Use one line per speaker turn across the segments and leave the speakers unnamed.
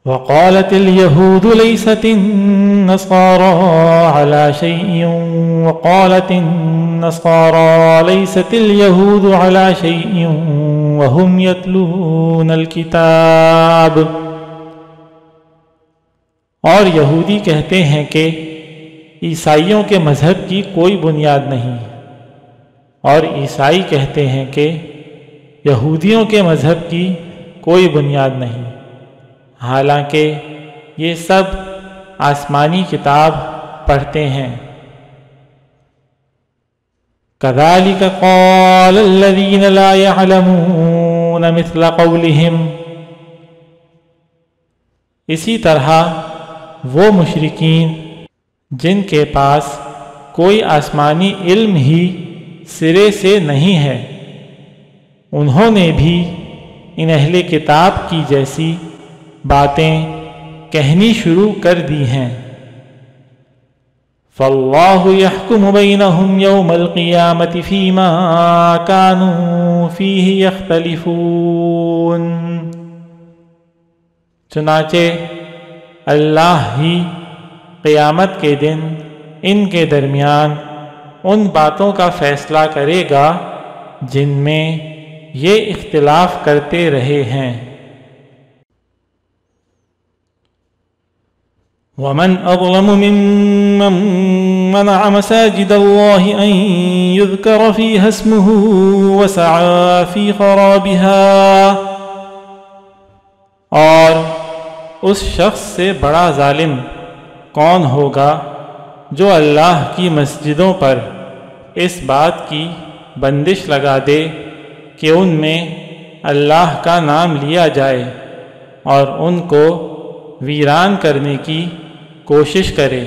وقالت اليهود ليست النصارى على شيء وقالت النصارى ليست اليهود على شيء وهم يتلون الكتاب۔ اور یہودی کہتے ہیں کہ عیسائیوں کے مذہب کی کوئی بنیاد نہیں، اور عیسائی کہتے ہیں کہ یہودیوں کے مذہب کی کوئی بنیاد نہیں، حالانکہ یہ سب آسمانی کتاب پڑھتے ہیں۔ كَذَلِكَ قَالَ الَّذِينَ لَا يَعْلَمُونَ مِثْلَ قَوْلِهِمْ، اسی طرح وہ مشرکین جن کے پاس کوئی آسمانی علم ہی سرے سے نہیں ہے، انہوں نے بھی ان اہل کتاب کی جیسی باتیں کہنی شروع کر دی ہیں۔ فَاللَّهُ يَحْكُمُ بَيْنَهُمْ يَوْمَ الْقِيَامَةِ فِيمَا كَانُوا فِيهِ يَخْتَلِفُونَ، چنانچہ اللہ ہی قیامت کے دن ان کے درمیان ان باتوں کا فیصلہ کرے گا جن میں یہ اختلاف کرتے رہے ہیں۔ وَمَنْ أَظْلَمُ مِمَّنْ مَنَعَ مَسَاجِدَ اللَّهِ أَنْ يُذْكَرَ فِيهَا اسْمُهُ وَسَعَى فِي خَرَابِهَا، اور اس شخص سے بڑا ظالم کون ہوگا جو اللہ کی مسجدوں پر اس بات کی بندش لگا دے کہ ان میں اللہ کا نام لیا جائے اور ان کو ویران کرنے کی کوشش کرے۔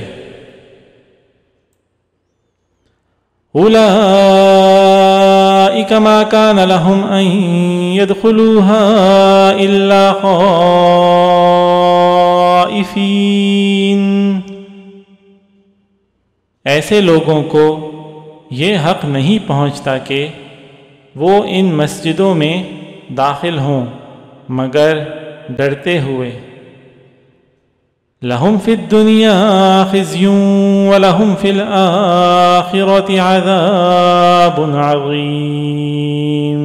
أولئك ما كان لهم أن يدخلوها إلا خائفين، ایسے لوگوں کو یہ حق نہیں پہنچتا کہ وہ ان مسجدوں میں داخل ہوں مگر ڈرتے ہوئے۔ لَهُمْ فِي الدُّنْيَا خِزْيٌ وَلَهُمْ فِي الْآخِرَةِ عَذَابٌ عَظِيمٌ،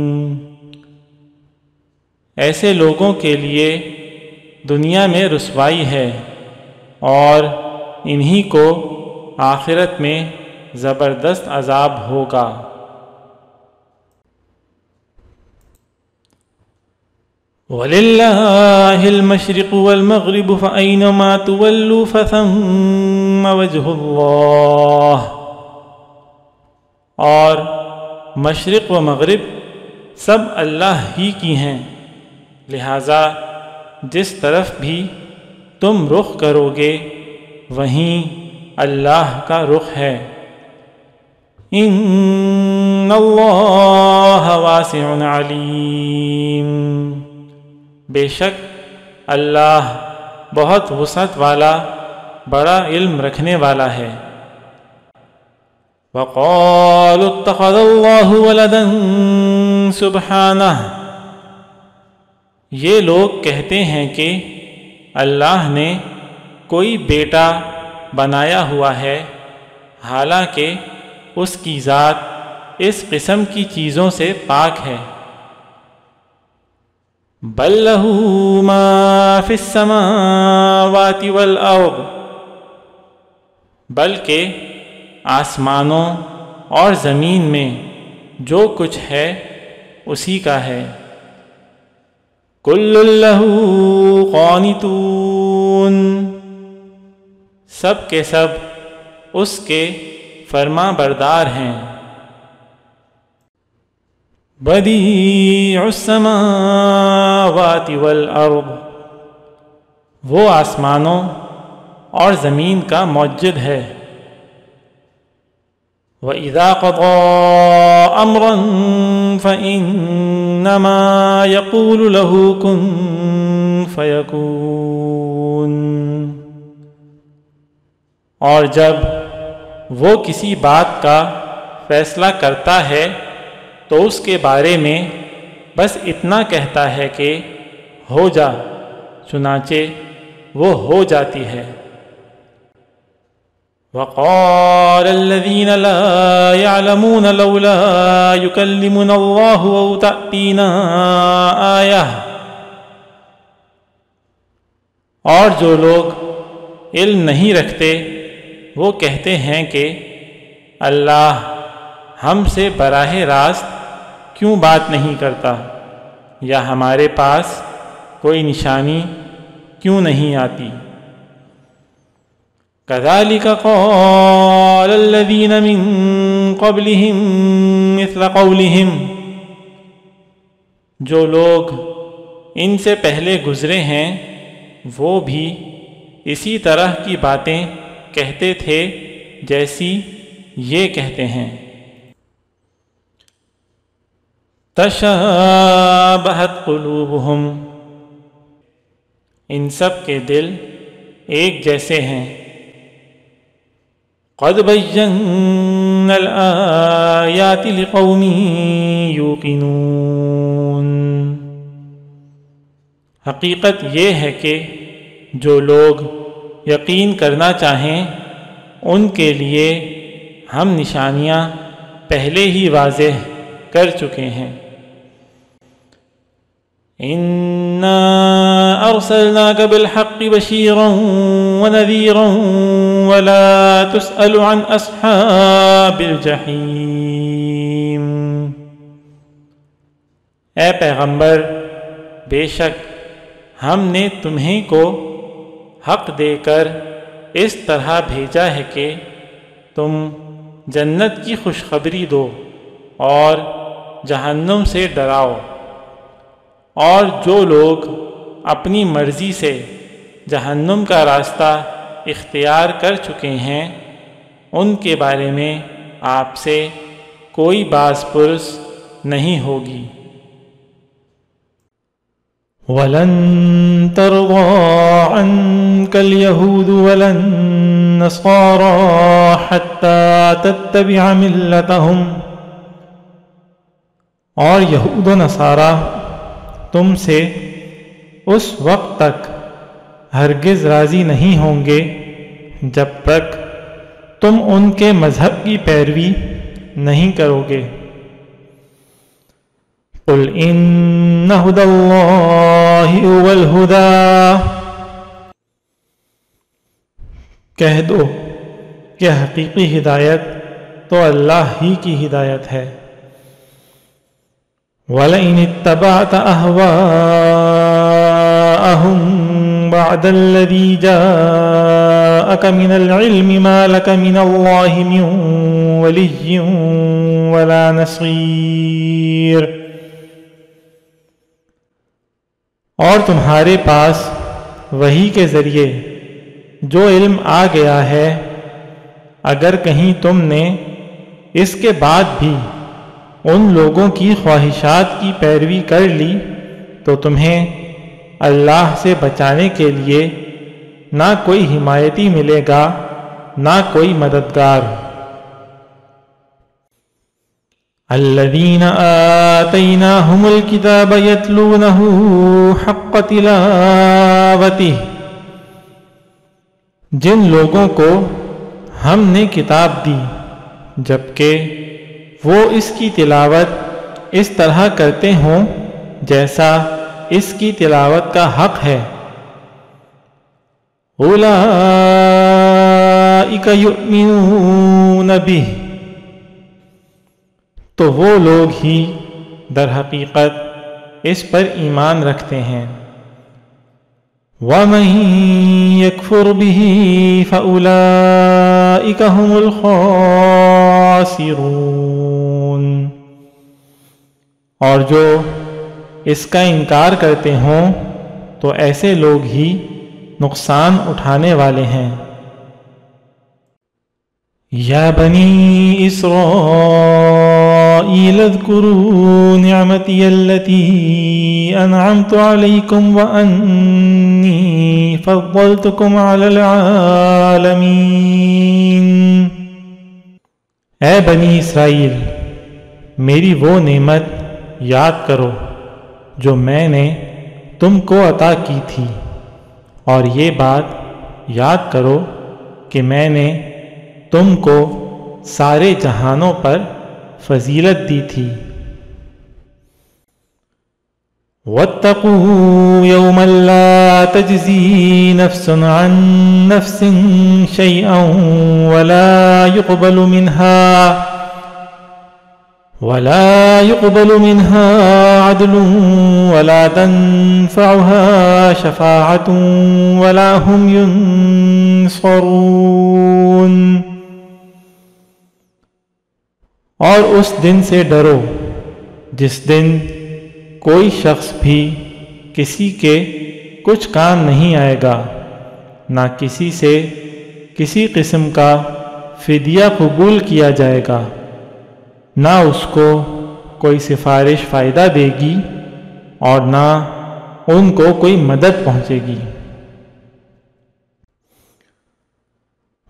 ایسے لوگوں کے لیے دنیا میں رسوائی ہے اور انہی کو آخرت میں زبردست عذاب ہوگا۔ وَلِلَّهِ الْمَشْرِقُ وَالْمَغْرِبُ فَأَيْنَمَا تُوَلُّوا فَثَمَّ وَجْهُ اللَّهِ، اور مشرق و مغرب سب اللہ ہی کی ہیں، لہذا جس طرف بھی تم رخ کرو گے وہیں اللہ کا رخ ہے۔ ان اللہ واسع علیم، بے شک اللہ بہت وسعت والا بڑا علم رکھنے والا ہے۔ وَقَالُوا اتَّخَذَ اللَّهُ وَلَدًا سُبْحَانَهُ، یہ لوگ کہتے ہیں کہ اللہ نے کوئی بیٹا بنایا ہوا ہے، حالانکہ اس کی ذات اس قسم کی چیزوں سے پاک ہے۔ بل لہ ما فی السماوات والارض، بلکہ آسمانوں اور زمین میں جو کچھ ہے اسی کا ہے۔ کل لہ قانتون، سب کے سب اس کے فرما بردار ہیں۔ بدیع السماوات والارض، وہ آسمانوں اور زمین کا موجد ہے۔ وَإِذَا قَضَى أَمْرًا فَإِنَّمَا يَقُولُ لَهُ كُن فَيَكُونُ، اور جب وہ کسی بات کا فیصلہ کرتا ہے تو اس کے بارے میں بس اتنا کہتا ہے کہ ہو جا، چنانچہ وہ ہو جاتی ہے۔ وقال الذين لا يعلمون لولا يكلمنا الله أو تأتينا آية، اور جو لوگ علم نہیں رکھتے وہ کہتے ہیں کہ اللہ ہم سے براہ راست کیوں بات نہیں کرتا، یا ہمارے پاس کوئی نشانی کیوں نہیں آتی۔ كذلك قال الذين من قبلهم مثل قولهم، جو لوگ ان سے پہلے گزرے ہیں وہ بھی اسی طرح کی باتیں کہتے تھے جیسی یہ کہتے ہیں۔ تشابہت قلوبہم، ان سب کے دل ایک جیسے ہیں۔ قد بینا الآیات لقوم یوقنون، حقیقت یہ ہے کہ جو لوگ یقین کرنا چاہیں ان کے لیے ہم نشانیاں پہلے ہی واضح کر چکے ہیں۔ اِنَّا أَرْسَلْنَاكَ بِالْحَقِّ بَشِيرًا وَنَذِيرًا وَلَا تُسْأَلُ عَنْ أَصْحَابِ الْجَحِيمِ، اے پیغمبر بے شک ہم نے تمہیں کو حق دے کر اس طرح بھیجا ہے کہ تم جنت کی خوشخبری دو اور جہنم سے ڈراؤ، اور جو لوگ اپنی مرضی سے جہنم کا راستہ اختیار کر چکے ہیں ان کے بارے میں آپ سے کوئی باز پرس نہیں ہوگی۔
وَلَن تَرْضَىٰ عَنكَ الْيَهُودُ وَلَا النَّصَارَىٰ حَتَّىٰ تَتَّبِعَ مِلَّتَهُمْ، اور یہود و نصارہ تم سے اس وقت تک ہرگز راضی نہیں ہوں گے جب تک تم ان کے مذہب کی پیروی نہیں کرو گے۔ قُلْ إِنَّ هُدَى اللَّهِ هُوَ الْهُدَىٰ، کہہ دو کہ حقیقی ہدایت تو اللہ ہی کی ہدایت ہے۔ وَلَئِنِ اتَّبَعْتَ أَهْوَاءَهُمْ بَعْدَ الَّذِي جَاءَكَ مِنَ الْعِلْمِ مَا لَكَ مِنَ اللَّهِ مِنْ وَلِيٍّ وَلَا نَصِيرٍ، اور تمہارے پاس وحی کے ذریعے جو علم آ گیا ہے، اگر کہیں تم نے اس کے بعد بھی ان لوگوں کی خواہشات کی پیروی کر لی تو تمہیں اللہ سے بچانے کے لیے نہ کوئی حمایتی ملے گا نہ کوئی مددگار۔ الذین آتیناہم الکتاب یتلونہ حق تلاوتہ، جن لوگوں کو ہم نے کتاب دی جبکہ وہ اس کی تلاوت اس طرح کرتے ہوں جیسا اس کی تلاوت کا حق ہے۔ اولئک یؤمنون بہ، تو وہ لوگ ہی در حقیقت اس پر ایمان رکھتے ہیں۔ وَمَن يَكْفُرْ بِهِ فَأُولَئِكَ هُمُ الْخَاسِرُونَ، اور جو اس کا انکار کرتے ہوں تو ایسے لوگ ہی نقصان اٹھانے والے ہیں۔ یا بنی اسرائیل اذکروا نعمتی التي انعمت علیکم وانی فضلتکم علی العالمین، اے بنی اسرائیل میری وہ نعمت یاد کرو جو میں نے تم کو عطا کی تھی اور یہ بات یاد کرو کہ میں نے تم کو سارے جہانوں پر فضیلت دی تھی۔ وَاتَّقُوا يَوْمًا لَا تَجْزِي نَفْسٌ عَن نَفْسٍ شَيْئًا ولا يقبل منها عدل ولا تنفعها شفاعة ولا هم ينصرون۔ اور اس دن سے ڈرو جس دن کوئی شخص بھی کسی کے کچھ کام نہیں آئے گا، نہ کسی سے کسی قسم کا فدیہ قبول کیا جائے گا، نہ اس کو کوئی سفارش فائدہ دے گی اور نہ ان کو کوئی مدد پہنچے گی۔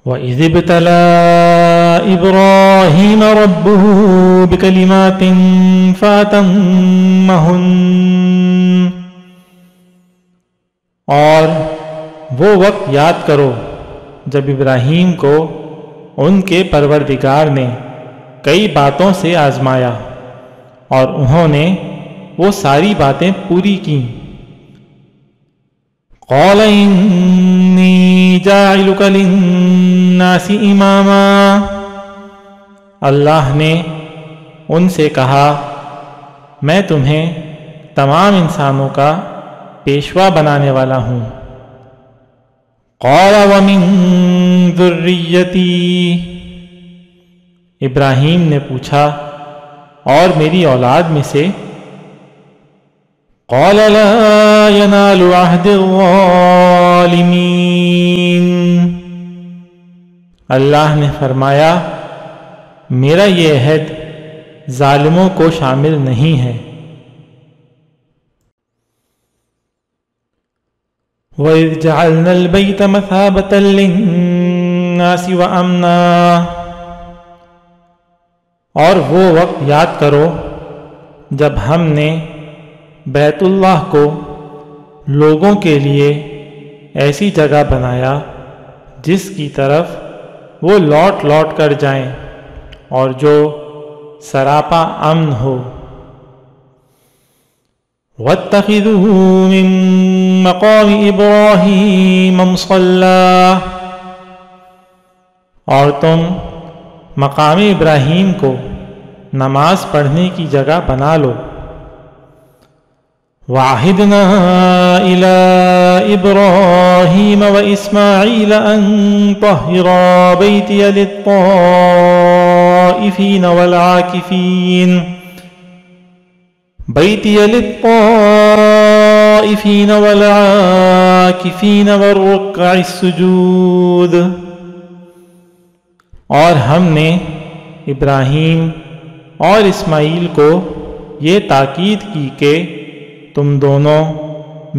وَإِذِ ابْتَلَىٰ إِبْرَاهِيمَ رَبُّهُ بِكَلِمَاتٍ فَأَتَمَّهُنَّ، اور وہ وقت یاد کرو جب ابراہیم کو ان کے پروردگار نے کئی باتوں سے آزمایا اور انہوں نے وہ ساری باتیں پوری کیں۔ قَالَ إِنِّي جَاعِلُكَ لِلنَّاسِ إِمَامًا، اللہ نے ان سے کہا میں تمہیں تمام انسانوں کا پیشوا بنانے والا ہوں۔ قَالَ وَمِن ذُرِّيَّتِي، ابراہیم نے پوچھا اور میری اولاد میں سے؟ قال لا ينال عهد الظالمین، اللہ نے فرمایا میرا یہ عہد ظالموں کو شامل نہیں ہے۔ وَإِذْ جَعَلْنَا الْبَيْتَ مَثَابَةً لِلنَّاسِ وَأَمْنًا، اور وہ وقت یاد کرو جب ہم نے بیت اللہ کو لوگوں کے لیے ایسی جگہ بنایا جس کی طرف وہ لوٹ لوٹ کر جائیں اور جو سراپا امن ہو۔ وَاتَّخِذُوا مِن مَّقَامِ إِبْرَاهِيمَ مُصَلًّى، اور تم مقام ابراہیم کو نماز پڑھنے کی جگہ بنا لو۔ وَعَهِدْنَا إِلَىٰ إِبْرَاهِيمَ وَإِسْمَاعِيلَ أَن طَهِّرَا بَيْتِيَ لِلطَّائِفِينَ وَالْعَاكِفِينَ وَالرُّكَّعِ السُّجُودِ، اور ہم نے ابراہیم اور اسماعیل کو یہ تاکید کی کہ تم دونوں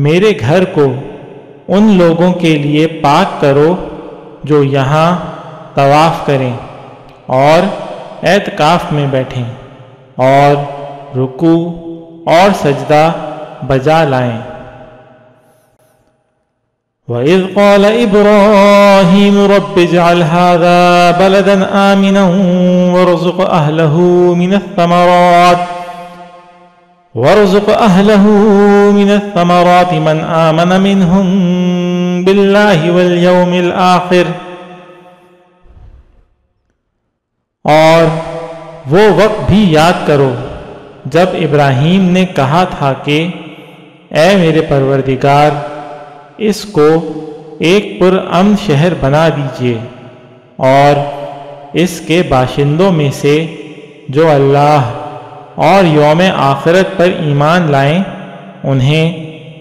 میرے گھر کو ان لوگوں کے لیے پاک کرو جو یہاں طواف کریں اور اعتکاف میں بیٹھیں اور رکوع اور سجدہ بجا لائیں۔ وَإِذْ قَالَ إِبْرَاهِيمُ رَبِّ اجْعَلْ هَٰذَا بَلَدًا آمِنًا وَارْزُقْ أَهْلَهُ مِنَ الثَّمَرَاتِ مَنْ آمَنَ مِنْهُمْ بِاللَّهِ وَالْيَوْمِ الْآخِرِ، اور وہ وقت بھی یاد کرو جب ابراہیم نے کہا تھا کہ اے میرے پروردگار اس کو ایک پرامن شہر بنا دیجیے، اور اس کے باشندوں میں سے جو اللہ اور یوم آخرت پر ایمان لائیں انہیں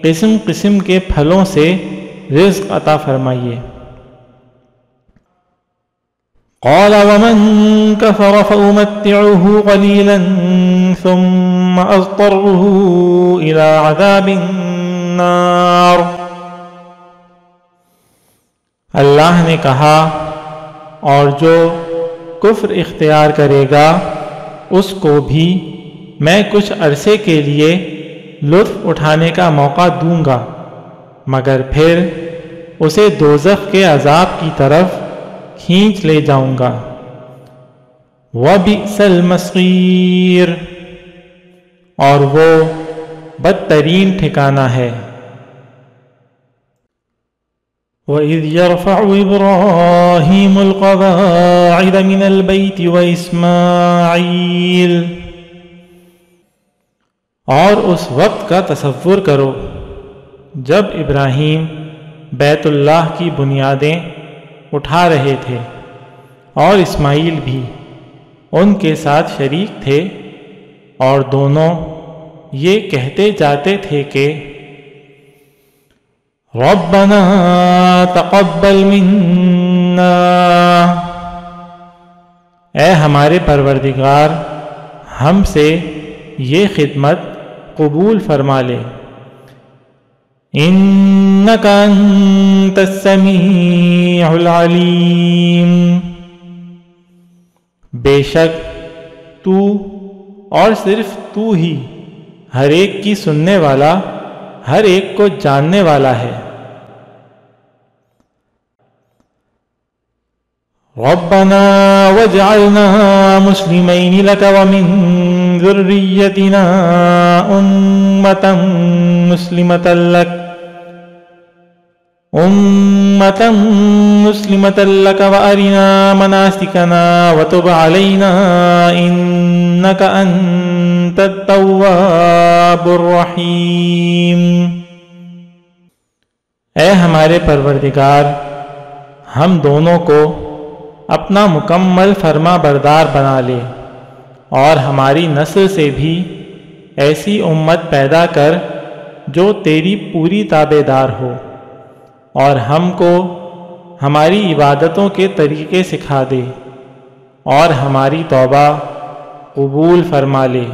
قسم قسم کے پھلوں سے رزق عطا فرمائیے۔ قال ومن كفر فأمتعه قليلا ثم أضطره إلى عذاب النار، اللہ نے کہا اور جو کفر اختیار کرے گا اس کو بھی میں کچھ عرصے کے لیے لطف اٹھانے کا موقع دوں گا، مگر پھر اسے دوزخ کے عذاب کی طرف کھینچ لے جاؤں گا۔ وَبِئْسَ الْمَصِيرُ، اور وہ بدترین ٹھکانہ ہے۔ وَإِذْ يَرْفَعُ إِبْرَاهِيمُ الْقَوَاعِدَ مِنَ الْبَيْتِ وَإِسْمَاعِيلُ، اور اس وقت کا تصور کرو جب ابراہیم بیت اللہ کی بنیادیں اٹھا رہے تھے اور اسماعیل بھی ان کے ساتھ شریک تھے، اور دونوں یہ کہتے جاتے تھے کہ ربنا تقبل منا، اے ہمارے پروردگار ہم سے یہ خدمت قبول فرما لے، انک انت السمیع العلیم، بے شک تو اور صرف تو ہی ہر ایک کی سننے والا، ہر ایک کو جاننے والا ہے۔ ربنا واجعلنا مسلمین لک ومن ذریتنا امة مسلمة لك وارنا مناسکنا وتب علینا انک انت التواب الرحیم، اے ہمارے پروردگار ہم دونوں کو اپنا مکمل فرما بردار بنا لے، اور ہماری نسل سے بھی ایسی امت پیدا کر جو تیری پوری تابع دار ہو، اور ہم کو ہماری عبادتوں کے طریقے سکھا دے، اور ہماری توبہ قبول فرما لے،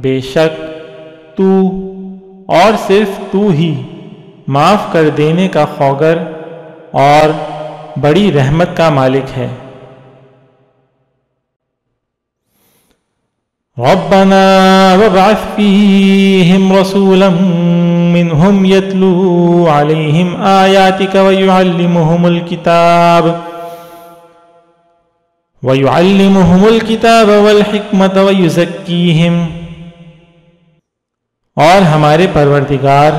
بے شک تو اور صرف تو ہی معاف کر دینے کا خوگر اور بڑی رحمت کا مالک ہے۔ ربنا وابعث فيهم رسولا منهم يتلو عليهم آياتك ويعلمهم الكتاب والحكمة ويزكيهم، اور ہمارے پروردگار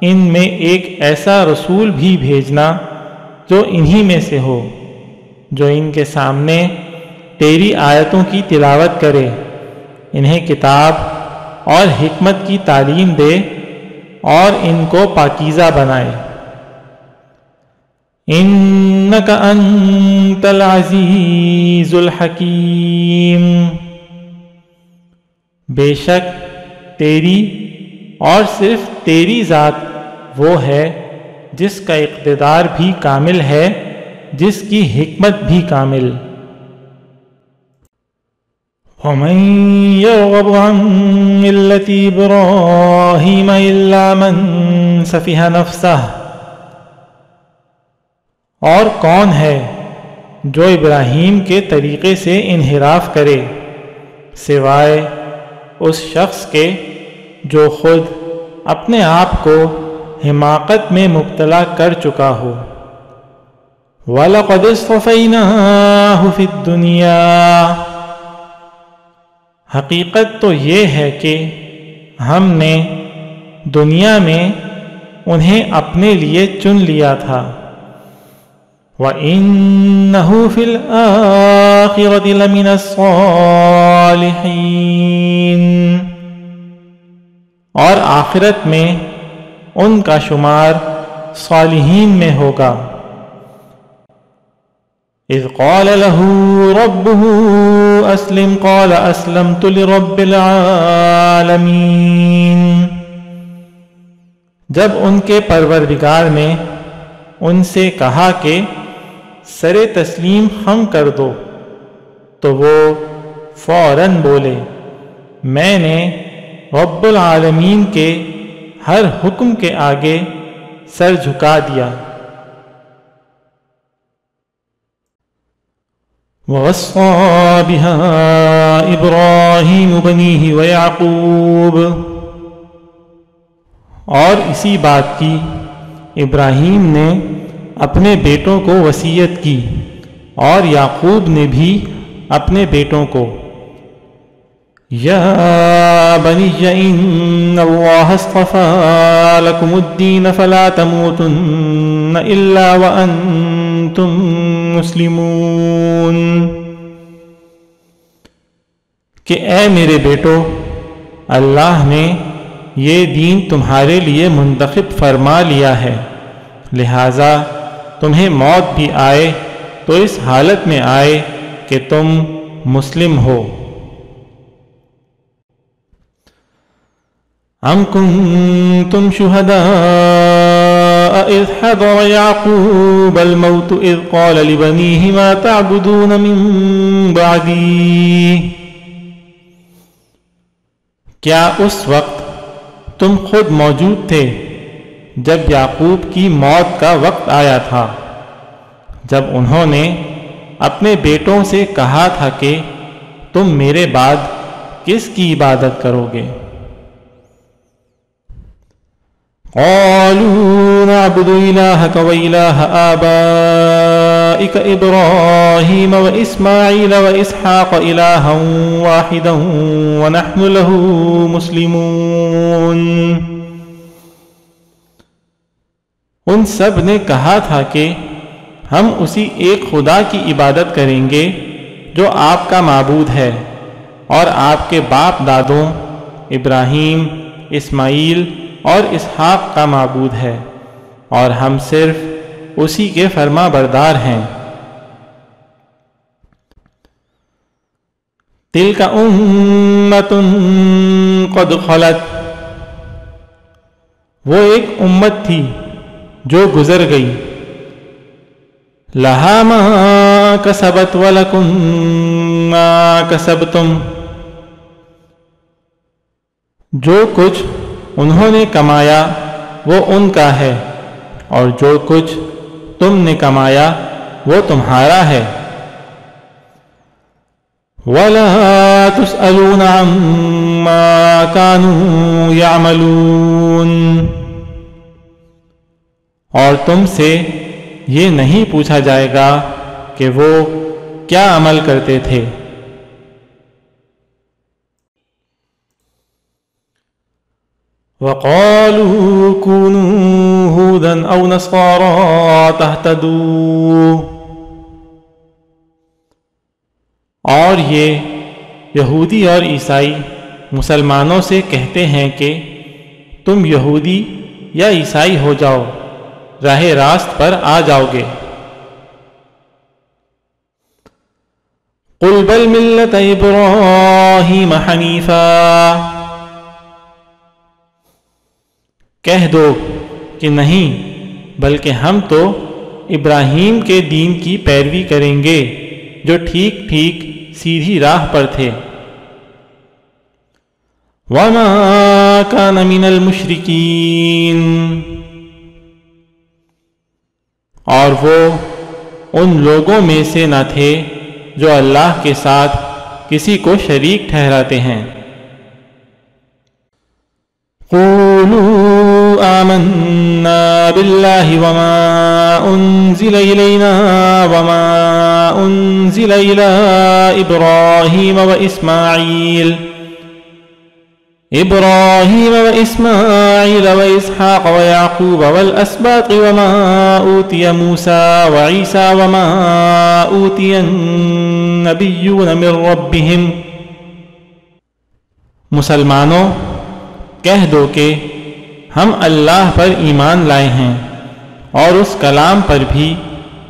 ان میں ایک ایسا رسول بھی بھیجنا جو انہی میں سے ہو، جو ان کے سامنے تیری آیتوں کی تلاوت کرے، انہیں کتاب اور حکمت کی تعلیم دے، اور ان کو پاکیزہ بنائے۔ انک انت العزیز الحکیم، بے شک تیری اور صرف تیری ذات وہ ہے جس کا اقتدار بھی کامل ہے، جس کی حکمت بھی کامل۔ وَمَن يَرْغَبُ عَن مِّلَّةِ إِبْرَاهِيمَ إِلَّا مَن سَفِهَ نَفْسَهُ، اور کون ہے جو ابراہیم کے طریقے سے انحراف کرے سوائے اس شخص کے جو خود اپنے آپ کو حماقت میں مبتلا کر چکا ہو۔ وَلَقَدِ اصْطَفَيْنَاهُ فِي الدُّنْيَا، حقیقت تو یہ ہے کہ ہم نے دنیا میں انہیں اپنے لیے چن لیا تھا۔ وَإِنَّهُ فِي الْآخِرَةِ لَمِنَ الصَّالِحِينَ، اور آخرت میں ان کا شمار صالحین میں ہوگا۔ اذ قال له ربه اسلم قال اسلمت لرب العالمین، جب ان کے پروردگار نے ان سے کہا کہ سر تسلیم خم کر دو، تو وہ فوراً بولے میں نے رب العالمین کے ہر حکم کے آگے سر جھکا دیا۔ وَوَصَّى بِهَا إِبْرَاهِيمُ بَنِيهِ وَيَعْقُوبُ، اور اسی بات کی ابراہیم نے اپنے بیٹوں کو وصیت کی اور یعقوب نے بھی اپنے بیٹوں کو، یا بنی ان اللہ اصطفى لکم الدین فلا تموتن الا وانتم مسلمون، کہ اے میرے بیٹو، اللہ نے یہ دین تمہارے لیے منتخب فرما لیا ہے، لہذا تمہیں موت بھی آئے تو اس حالت میں آئے کہ تم مسلم ہو۔ ام کنتم شہداء اذ حضر یعقوب الموت اذ قال لبنیہ ما تعبدون من بعدی، کیا اس وقت تم خود موجود تھے جب یعقوب کی موت کا وقت آیا تھا، جب انہوں نے اپنے بیٹوں سے کہا تھا کہ تم میرے بعد کس کی عبادت کرو گے؟ قالوا نعبد إلهك وإله آبائك إبراهيم وإسماعيل وإسحاق إلها واحدا ونحن له مسلمون، ان سب نے کہا تھا کہ ہم اسی ایک خدا کی عبادت کریں گے جو آپ کا معبود ہے اور آپ کے باپ دادوں ابراہیم، اسماعیل اور اسحاق کا معبود ہے، اور ہم صرف اسی کے فرما بردار ہیں۔ تلک امۃ قد خلت، وہ ایک امت تھی جو گزر گئی، لہا ما کسبت ولکم ما کسبتم، جو کچھ انہوں نے کمایا وہ ان کا ہے اور جو کچھ تم نے کمایا وہ تمہارا ہے۔ وَلَا تُسْأَلُونَ عَمَّا كَانُوا يَعْمَلُونَ، اور تم سے یہ نہیں پوچھا جائے گا کہ وہ کیا عمل کرتے تھے۔ وَقَالُوا كُونُوا هُودًا أَوْ نَصَارَىٰ تَهْتَدُوا، اور یہ یہودی اور عیسائی مسلمانوں سے کہتے ہیں کہ تم یہودی یا عیسائی ہو جاؤ، راہ راست پر آ جاؤ گے۔ قُلْ بَلْ مِلَّةَ إِبْرَاهِيمَ حَنِيفًا، کہہ دو کہ نہیں، بلکہ ہم تو ابراہیم کے دین کی پیروی کریں گے جو ٹھیک ٹھیک سیدھی راہ پر تھے۔ وَمَا كَانَ مِنَ الْمُشْرِكِينَ، اور وہ ان لوگوں میں سے نہ تھے جو اللہ کے ساتھ کسی کو شریک ٹھہراتے ہیں۔ قولوا آمنا بالله وما أنزل إلينا وما أنزل إلى إبراهيم وإسماعيل وإسحاق ويعقوب والأسباط وما أوتي موسى وعيسى وما أوتي النبيون من ربهم، مسلمانوں کہہ دو کہ ہم اللہ پر ایمان لائے ہیں اور اس کلام پر بھی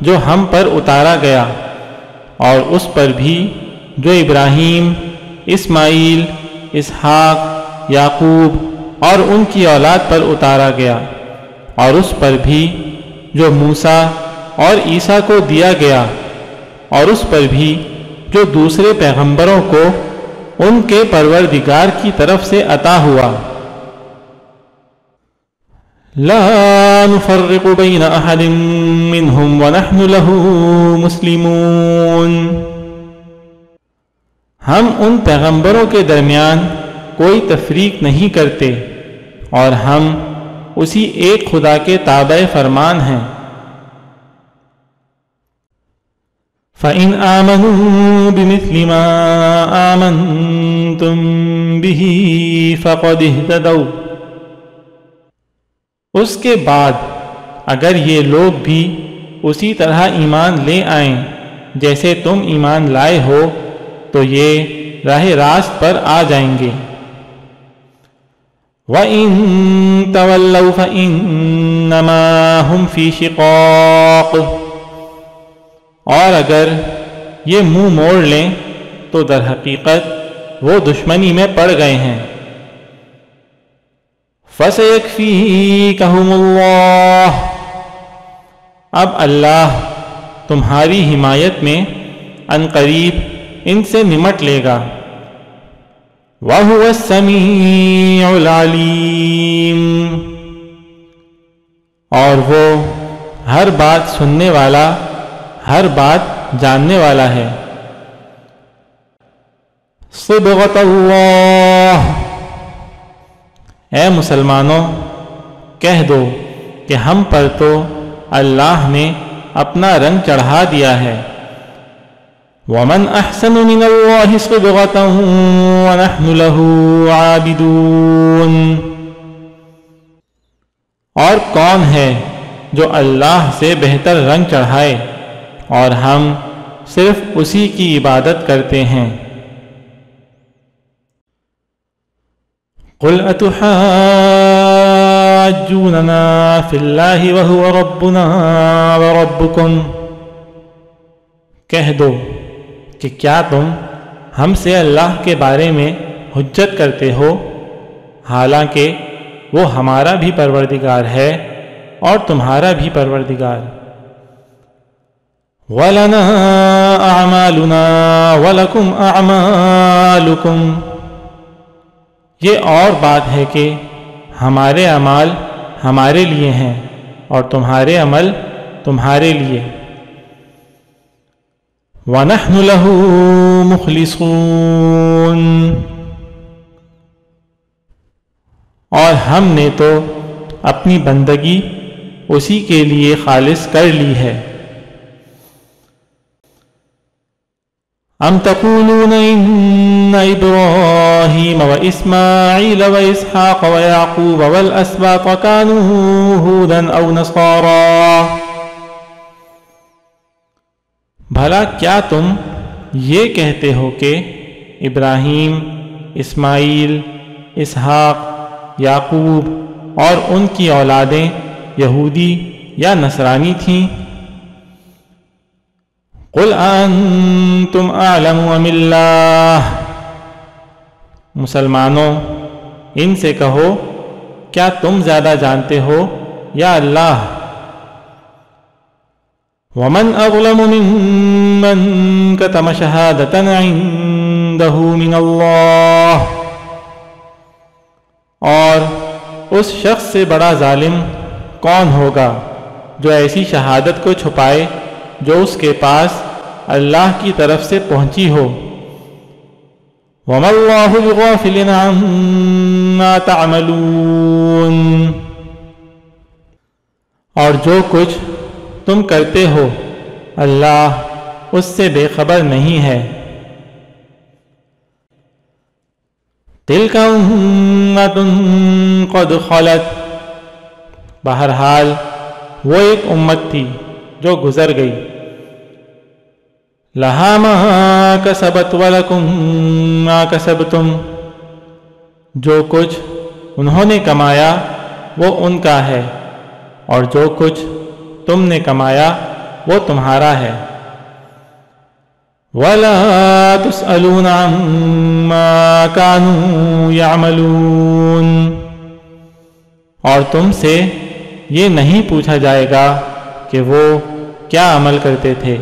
جو ہم پر اتارا گیا، اور اس پر بھی جو ابراہیم، اسماعیل، اسحاق، یعقوب اور ان کی اولاد پر اتارا گیا، اور اس پر بھی جو موسیٰ اور عیسیٰ کو دیا گیا، اور اس پر بھی جو دوسرے پیغمبروں کو ان کے پروردگار کی طرف سے عطا ہوا۔ لا نفرق بین احد منہم ونحن له مسلمون، ہم ان پیغمبروں کے درمیان کوئی تفریق نہیں کرتے اور ہم اسی ایک خدا کے تابع فرمان ہیں۔ فَإِنْ آمَنُوا بِمِثْلِ مَا آمَنْتُمْ بِهِ فَقَدِ اهْتَدَوْا، اس کے بعد اگر یہ لوگ بھی اسی طرح ایمان لے آئیں جیسے تم ایمان لائے ہو تو یہ راہ راست پر آ جائیں گے۔ وَإِن تَوَلَّوْا فَإِنَّمَا هُمْ فِي شِقَاقٍ، اور اگر یہ منہ موڑ لیں تو در حقیقت وہ دشمنی میں پڑ گئے ہیں۔ فَسَيَكْفِيكَهُمُ اللَّهُ، اب اللہ تمہاری حمایت میں عنقریب ان سے نمٹ لے گا۔ وَهُوَ السَّمِيعُ الْعَلِيمُ، اور وہ ہر بات سننے والا، ہر بات جاننے والا ہے۔ صِبْغَةَ اللَّهِ، اے مسلمانوں کہہ دو کہ ہم پر تو اللہ نے اپنا رنگ چڑھا دیا ہے۔ وَمَنْ أَحْسَنُ مِنَ اللَّهِ صِبْغَةً وَنَحْنُ لَهُ عَابِدُونَ، اور کون ہے جو اللہ سے بہتر رنگ چڑھائے اور ہم صرف اسی کی عبادت کرتے ہیں۔ قُلْ أَتُحَاجُّونَنَا فِي اللَّهِ وَهُوَ رَبُّنَا وَرَبُّكُمْ، کہہ دو کہ کیا تم ہم سے اللہ کے بارے میں حجت کرتے ہو حالانکہ وہ ہمارا بھی پروردگار ہے اور تمہارا بھی پروردگار۔ وَلَنَا أَعْمَالُنَا وَلَكُمْ أَعْمَالُكُمْ، یہ اور بات ہے کہ ہمارے اعمال ہمارے لیے ہیں اور تمہارے عمل تمہارے لیے۔ وَنَحْنُ لَهُ مُخْلِصُونَ، اور ہم نے تو اپنی بندگی اسی کے لیے خالص کر لی ہے۔ ام تقولون ان ابراہیم واسماعیل واسحاق ویعقوب والاسباط كانوا هودا او نصارا، بھلا کیا تم یہ کہتے ہو کہ ابراہیم، اسماعیل، اسحاق، یعقوب اور ان کی اولادیں یہودی یا نصرانی تھیں؟ قل انتم اعلم ام اللہ، مسلمانوں ان سے کہو کیا تم زیادہ جانتے ہو یا اللہ؟ ومن اظلم ممن كتم شهادة عنده من اللہ، اور اس شخص سے بڑا ظالم کون ہوگا جو ایسی شہادت کو چھپائے جو اس کے پاس اللہ کی طرف سے پہنچی ہو۔ وَمَا اللَّهُ بِغَافِلٍ عَمَّا تَعْمَلُونَ، اور جو کچھ تم کرتے ہو اللہ اس سے بے خبر نہیں ہے۔ تِلْكَ أُمَّةٌ قَدْ خَلَتْ، بہرحال وہ ایک امت تھی جو گزر گئی۔ لَهَا مَا كَسَبَتْ وَلَكُمْ مَا كَسَبْتُمْ، جو کچھ انہوں نے کمایا وہ ان کا ہے اور جو کچھ تم نے کمایا وہ تمہارا ہے۔ وَلَا تُسْأَلُونَ عَمَّا كَانُوا يَعْمَلُونَ، اور تم سے یہ نہیں پوچھا جائے گا کہ وہ کیا عمل کرتے تھے۔